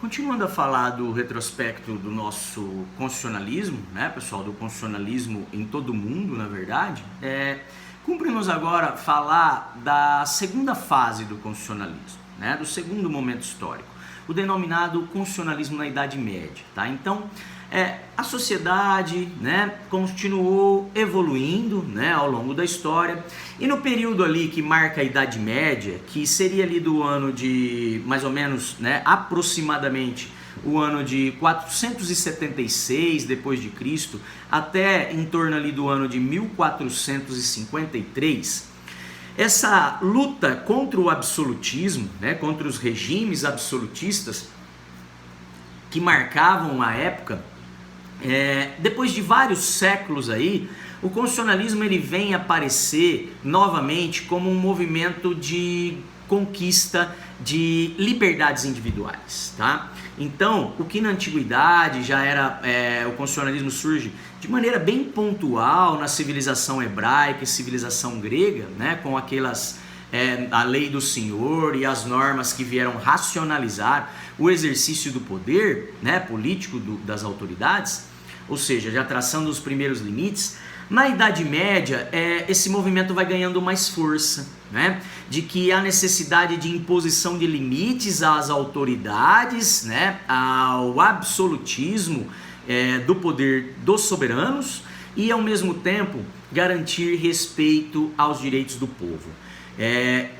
Continuando a falar do retrospecto do nosso constitucionalismo, né, pessoal, do constitucionalismo em todo o mundo, na verdade, cumpre-nos agora falar da segunda fase do constitucionalismo, né, do segundo momento histórico, o denominado constitucionalismo na Idade Média, tá? Então, a sociedade, né, continuou evoluindo, né, ao longo da história, e no período ali que marca a Idade Média, que seria ali do ano de, mais ou menos, né, aproximadamente o ano de 476 depois de Cristo, até em torno ali do ano de 1453, essa luta contra o absolutismo, né, contra os regimes absolutistas que marcavam a época, depois de vários séculos aí, o constitucionalismo ele vem aparecer novamente como um movimento de conquista de liberdades individuais, tá? Então, o que na antiguidade já era, o constitucionalismo surge de maneira bem pontual na civilização hebraica e civilização grega, né, com aquelas a lei do senhor e as normas que vieram racionalizar o exercício do poder, né, político das autoridades, ou seja, já traçando os primeiros limites. Na Idade Média, esse movimento vai ganhando mais força, né, de que há necessidade de imposição de limites às autoridades, né, ao absolutismo do poder dos soberanos e, ao mesmo tempo, garantir respeito aos direitos do povo.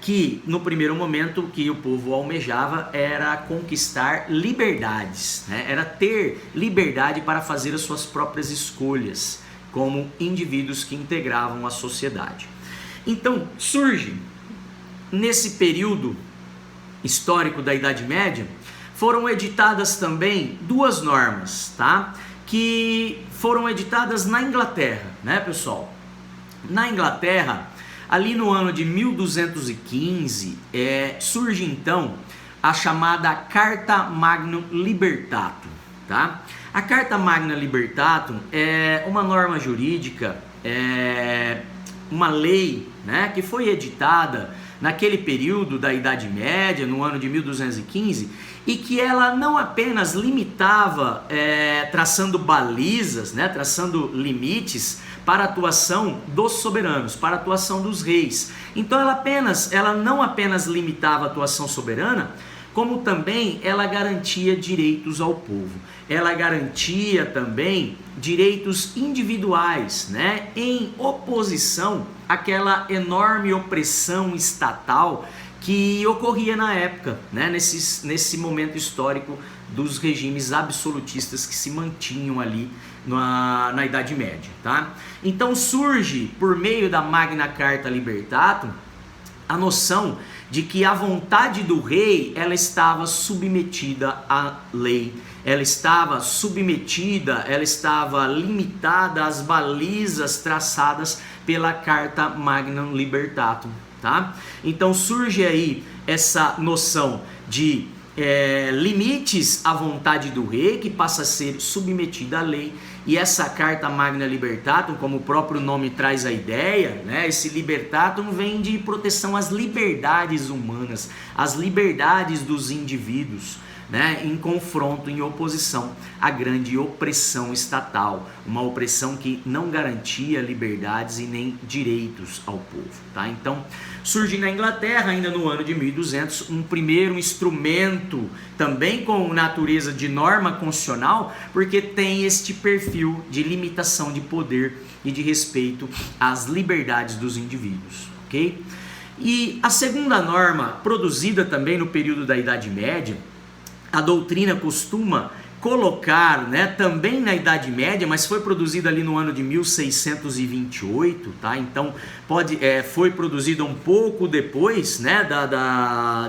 Que no primeiro momento o que o povo almejava era conquistar liberdades, né? Era ter liberdade para fazer as suas próprias escolhas como indivíduos que integravam a sociedade. Então surge nesse período histórico da Idade Média, foram editadas também duas normas, tá? Que foram editadas na Inglaterra, né, pessoal? Na Inglaterra, ali no ano de 1215, surge então a chamada Carta Magna Libertatum, tá? A Carta Magna Libertatum é uma norma jurídica, uma lei, né, que foi editada naquele período da Idade Média, no ano de 1215, e que ela não apenas limitava, traçando balizas, né, traçando limites para a atuação dos soberanos, para a atuação dos reis. Então ela não apenas limitava a atuação soberana, como também ela garantia direitos ao povo. Ela garantia também direitos individuais, né, em oposição àquela enorme opressão estatal que ocorria na época, né, nesse momento histórico dos regimes absolutistas que se mantinham ali na Idade Média, tá? Então surge, por meio da Magna Carta Libertatum, a noção de que a vontade do rei, ela estava submetida à lei, ela estava submetida, ela estava limitada às balizas traçadas pela Carta Magna Libertatum, tá? Então surge aí essa noção de limites à vontade do rei, que passa a ser submetida à lei, e essa Carta Magna Libertatum, como o próprio nome traz a ideia, né, esse Libertatum vem de proteção às liberdades humanas, às liberdades dos indivíduos, né, em confronto, em oposição à grande opressão estatal, uma opressão que não garantia liberdades e nem direitos ao povo, tá? Então, surge na Inglaterra, ainda no ano de 1200, um primeiro instrumento, também com natureza de norma constitucional, porque tem este perfil de limitação de poder e de respeito às liberdades dos indivíduos, ok? E a segunda norma, produzida também no período da Idade Média, a doutrina costuma colocar, né, também na Idade Média, mas foi produzida ali no ano de 1628, tá? Então foi produzida um pouco depois, né,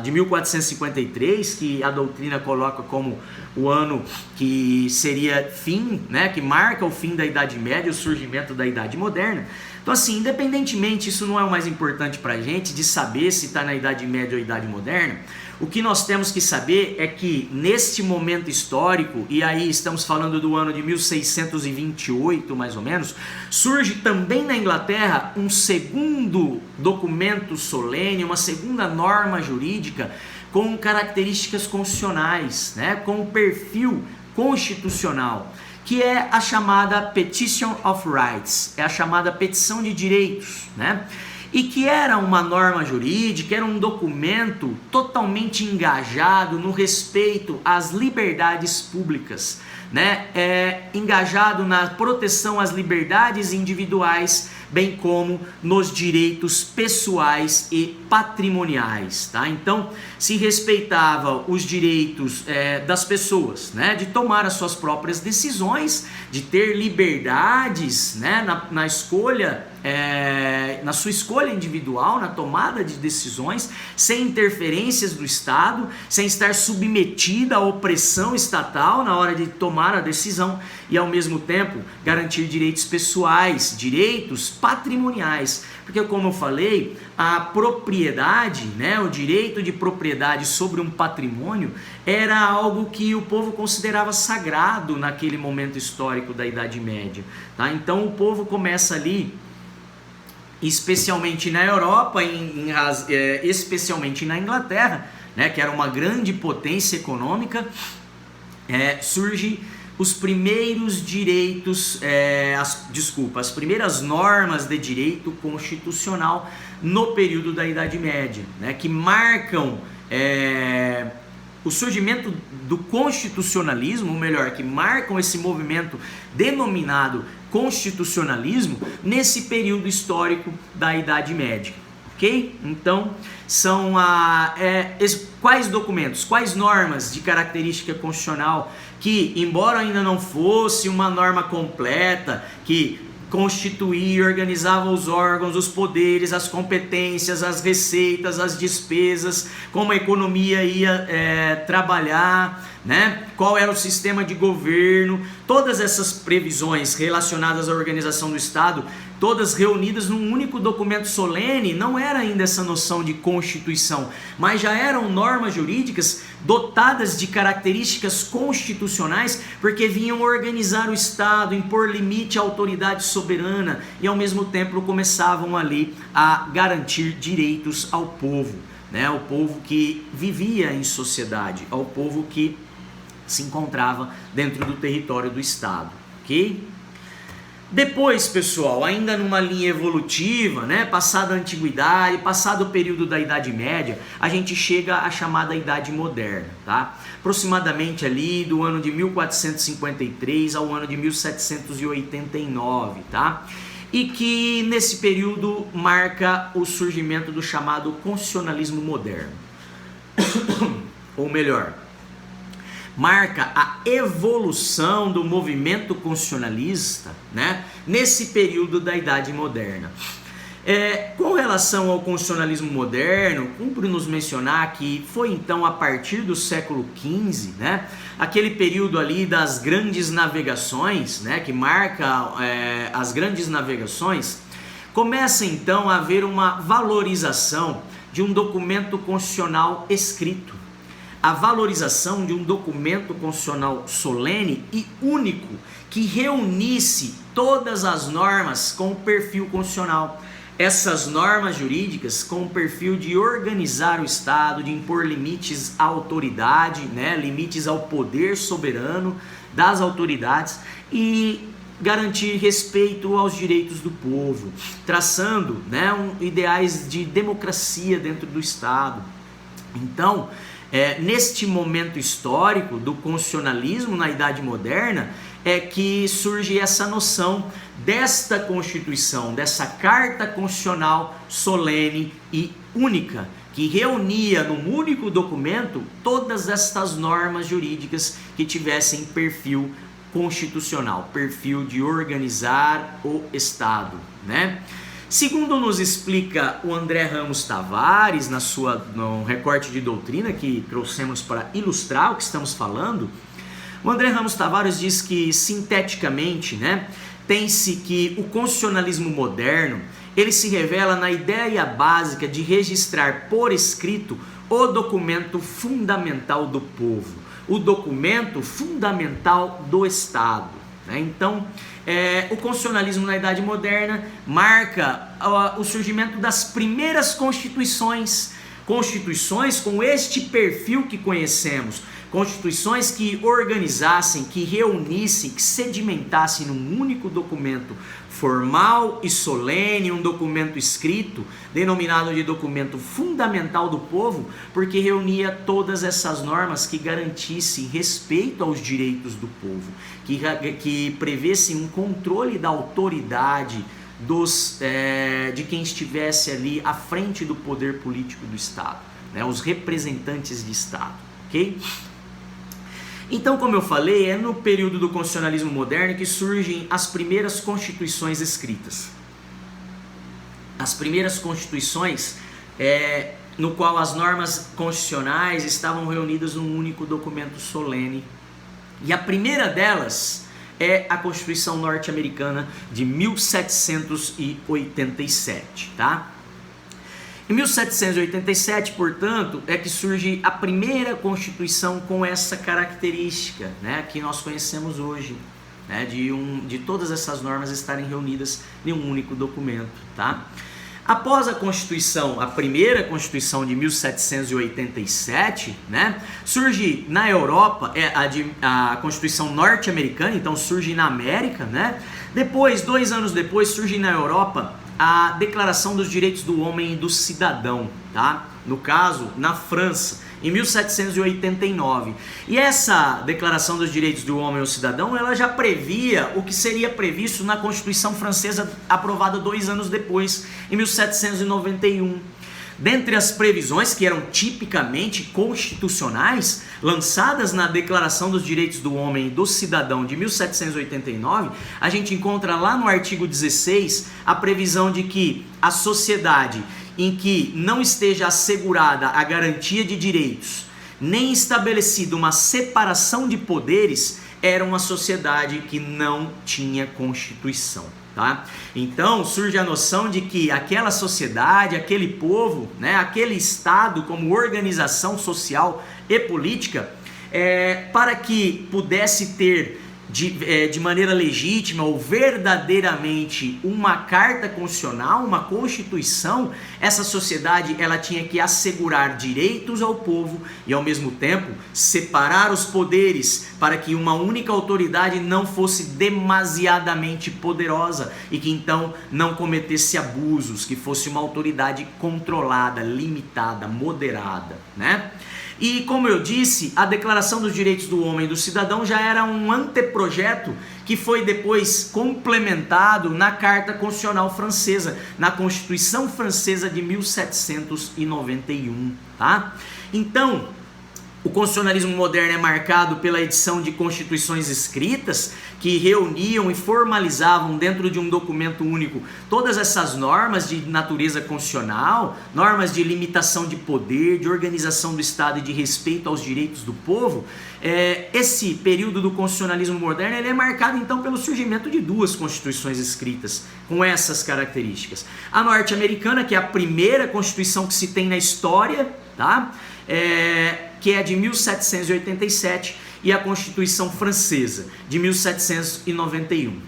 de 1453, que a doutrina coloca como o ano que seria fim, né, que marca o fim da Idade Média, o surgimento da Idade Moderna. Então assim, independentemente, isso não é o mais importante pra gente, de saber se está na Idade Média ou Idade Moderna. O que nós temos que saber é que neste momento histórico, e aí estamos falando do ano de 1628 mais ou menos, surge também na Inglaterra um segundo documento solene, uma segunda norma jurídica com características constitucionais, né, com perfil constitucional, que é a chamada Petition of Rights, é a chamada petição de direitos, né? E que era uma norma jurídica, era um documento totalmente engajado no respeito às liberdades públicas, né? Engajado na proteção às liberdades individuais, bem como nos direitos pessoais e patrimoniais, tá? Então, se respeitava os direitos das pessoas, né? De tomar as suas próprias decisões, de ter liberdades, né? Na escolha, na sua escolha individual, na tomada de decisões, sem interferências do Estado, sem estar submetida à opressão estatal na hora de tomar a decisão, e ao mesmo tempo garantir direitos pessoais, direitos patrimoniais, porque como eu falei, a propriedade, né, o direito de propriedade sobre um patrimônio era algo que o povo considerava sagrado naquele momento histórico da Idade Média, tá? Então o povo começa ali, especialmente na Europa, especialmente na Inglaterra, né, que era uma grande potência econômica, surge os primeiros direitos, as primeiras normas de direito constitucional no período da Idade Média, né, que marcam o surgimento do constitucionalismo, ou melhor, que marcam esse movimento denominado constitucionalismo nesse período histórico da Idade Média, ok? Então, são quais documentos, quais normas de característica constitucional que, embora ainda não fosse uma norma completa, que constituía e organizava os órgãos, os poderes, as competências, as receitas, as despesas, como a economia ia trabalhar, né? Qual era o sistema de governo, todas essas previsões relacionadas à organização do Estado, todas reunidas num único documento solene. Não era ainda essa noção de Constituição, mas já eram normas jurídicas dotadas de características constitucionais, porque vinham organizar o Estado, impor limite à autoridade soberana e ao mesmo tempo começavam ali a garantir direitos ao povo, né? Ao povo que vivia em sociedade, ao povo que se encontrava dentro do território do Estado, ok? Depois, pessoal, ainda numa linha evolutiva, né, passada a antiguidade, passado o período da Idade Média, a gente chega à chamada Idade Moderna, tá? Aproximadamente ali do ano de 1453 ao ano de 1789, tá? E que nesse período marca o surgimento do chamado constitucionalismo moderno. Ou melhor, marca a evolução do movimento constitucionalista, né, nesse período da Idade Moderna. Com relação ao constitucionalismo moderno, cumpre nos mencionar que foi então a partir do século XV, né, aquele período ali das grandes navegações, né, que marca as grandes navegações, começa então a haver uma valorização de um documento constitucional escrito, a valorização de um documento constitucional solene e único que reunisse todas as normas com o perfil constitucional. Essas normas jurídicas com o perfil de organizar o Estado, de impor limites à autoridade, né, limites ao poder soberano das autoridades e garantir respeito aos direitos do povo, traçando, né, ideais de democracia dentro do Estado. Então, neste momento histórico do constitucionalismo na Idade Moderna, é que surge essa noção desta Constituição, dessa Carta Constitucional solene e única, que reunia num único documento todas estas normas jurídicas que tivessem perfil constitucional, perfil de organizar o Estado, né? Segundo nos explica o André Ramos Tavares no recorte de doutrina que trouxemos para ilustrar o que estamos falando, o André Ramos Tavares diz que, sinteticamente, né, tem-se que o constitucionalismo moderno, ele se revela na ideia básica de registrar por escrito o documento fundamental do povo, o documento fundamental do Estado, né? Então, o constitucionalismo na Idade Moderna marca o surgimento das primeiras constituições constituições com este perfil que conhecemos, constituições que organizassem, que reunissem, que sedimentassem num único documento formal e solene, um documento escrito, denominado de documento fundamental do povo, porque reunia todas essas normas que garantissem respeito aos direitos do povo, que prevessem um controle da autoridade de quem estivesse ali à frente do poder político do Estado, né, os representantes de Estado, ok? Então, como eu falei, é no período do constitucionalismo moderno que surgem as primeiras constituições escritas. As primeiras constituições no qual as normas constitucionais estavam reunidas num único documento solene. E a primeira delas é a Constituição norte-americana de 1787, tá? Em 1787, portanto, é que surge a primeira Constituição com essa característica, né, que nós conhecemos hoje, né, de todas essas normas estarem reunidas em um único documento, tá? Após a Constituição, a primeira Constituição de 1787, né, surge na Europa a Constituição norte-americana, então surge na América, né? Depois, 2 anos depois, surge na Europa a Declaração dos Direitos do Homem e do Cidadão, tá? No caso, na França, em 1789. E essa Declaração dos Direitos do Homem e do Cidadão, ela já previa o que seria previsto na Constituição Francesa, aprovada 2 anos depois, em 1791. Dentre as previsões que eram tipicamente constitucionais, lançadas na Declaração dos Direitos do Homem e do Cidadão de 1789, a gente encontra lá no artigo 16 a previsão de que a sociedade em que não esteja assegurada a garantia de direitos, nem estabelecida uma separação de poderes, era uma sociedade que não tinha Constituição. Tá? Então surge a noção de que aquela sociedade, aquele povo, né, aquele Estado como organização social e política, para que pudesse ter de maneira legítima ou verdadeiramente uma carta constitucional, uma constituição, essa sociedade ela tinha que assegurar direitos ao povo e ao mesmo tempo separar os poderes para que uma única autoridade não fosse demasiadamente poderosa e que então não cometesse abusos, que fosse uma autoridade controlada, limitada, moderada, né? E como eu disse, a Declaração dos Direitos do Homem e do Cidadão já era um anteprojeto que foi depois complementado na Carta Constitucional Francesa, na Constituição Francesa de 1791, tá? Então, o constitucionalismo moderno é marcado pela edição de constituições escritas que reuniam e formalizavam dentro de um documento único todas essas normas de natureza constitucional, normas de limitação de poder, de organização do Estado e de respeito aos direitos do povo. Esse período do constitucionalismo moderno ele é marcado então pelo surgimento de 2 constituições escritas com essas características. A norte-americana, que é a primeira constituição que se tem na história, tá? Que é de 1787, e a Constituição Francesa, de 1791.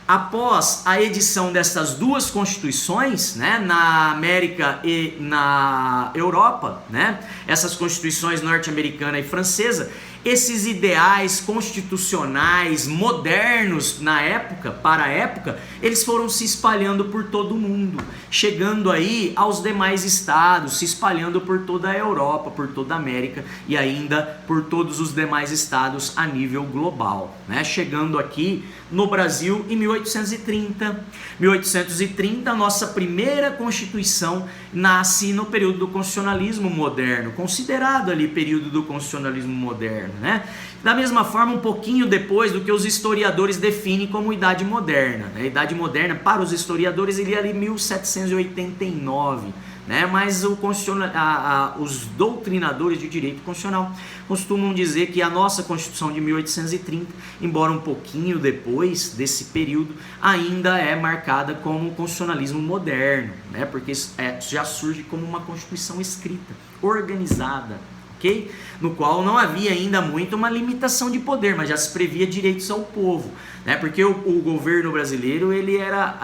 Após a edição dessas 2 constituições, né, na América e na Europa, né, essas constituições norte-americana e francesa, esses ideais constitucionais modernos na época, para a época, eles foram se espalhando por todo o mundo, chegando aí aos demais estados, se espalhando por toda a Europa, por toda a América e ainda por todos os demais estados a nível global, né? Chegando aqui no Brasil em 1830. 1830, a nossa primeira Constituição nasce no período do constitucionalismo moderno, considerado ali período do constitucionalismo moderno, né? Da mesma forma, um pouquinho depois do que os historiadores definem como Idade Moderna, né? Idade Moderna, para os historiadores, ele é ali 1789, né? Mas os doutrinadores de direito constitucional costumam dizer que a nossa Constituição de 1830, embora um pouquinho depois desse período, ainda é marcada como constitucionalismo moderno, né? Porque já surge como uma Constituição escrita, organizada, ok? ok? No qual não havia ainda muito uma limitação de poder, mas já se previa direitos ao povo, né? Porque o governo brasileiro ele era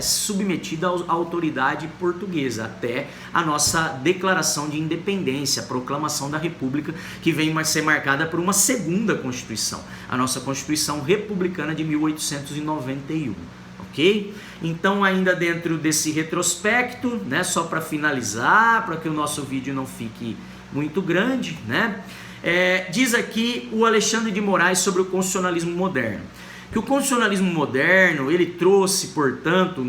submetido à autoridade portuguesa até a nossa declaração de independência, a proclamação da República, que vem a ser marcada por uma segunda Constituição, a nossa Constituição Republicana de 1891. Ok? Então, ainda dentro desse retrospecto, né, só para finalizar, para que o nosso vídeo não fique muito grande, né, diz aqui o Alexandre de Moraes sobre o constitucionalismo moderno, que o constitucionalismo moderno ele trouxe, portanto,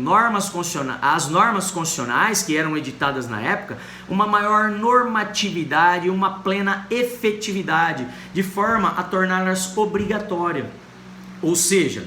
as normas constitucionais que eram editadas na época, uma maior normatividade, uma plena efetividade, de forma a torná-las obrigatórias. Ou seja,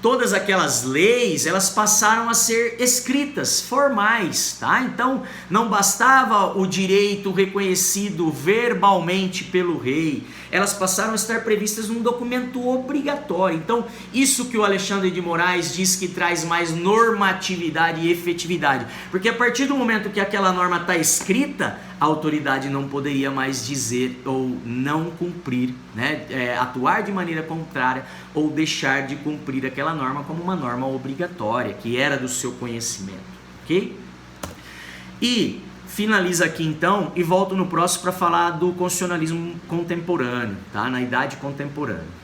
todas aquelas leis, elas passaram a ser escritas, formais, tá? Então, não bastava o direito reconhecido verbalmente pelo rei, elas passaram a estar previstas num documento obrigatório. Então, isso que o Alexandre de Moraes diz que traz mais normatividade e efetividade, porque a partir do momento que aquela norma está escrita, a autoridade não poderia mais dizer ou não cumprir, né? Atuar de maneira contrária ou deixar de cumprir aquela norma como uma norma obrigatória, que era do seu conhecimento, ok? E finaliza aqui então e volto no próximo para falar do constitucionalismo contemporâneo, tá? Na idade contemporânea.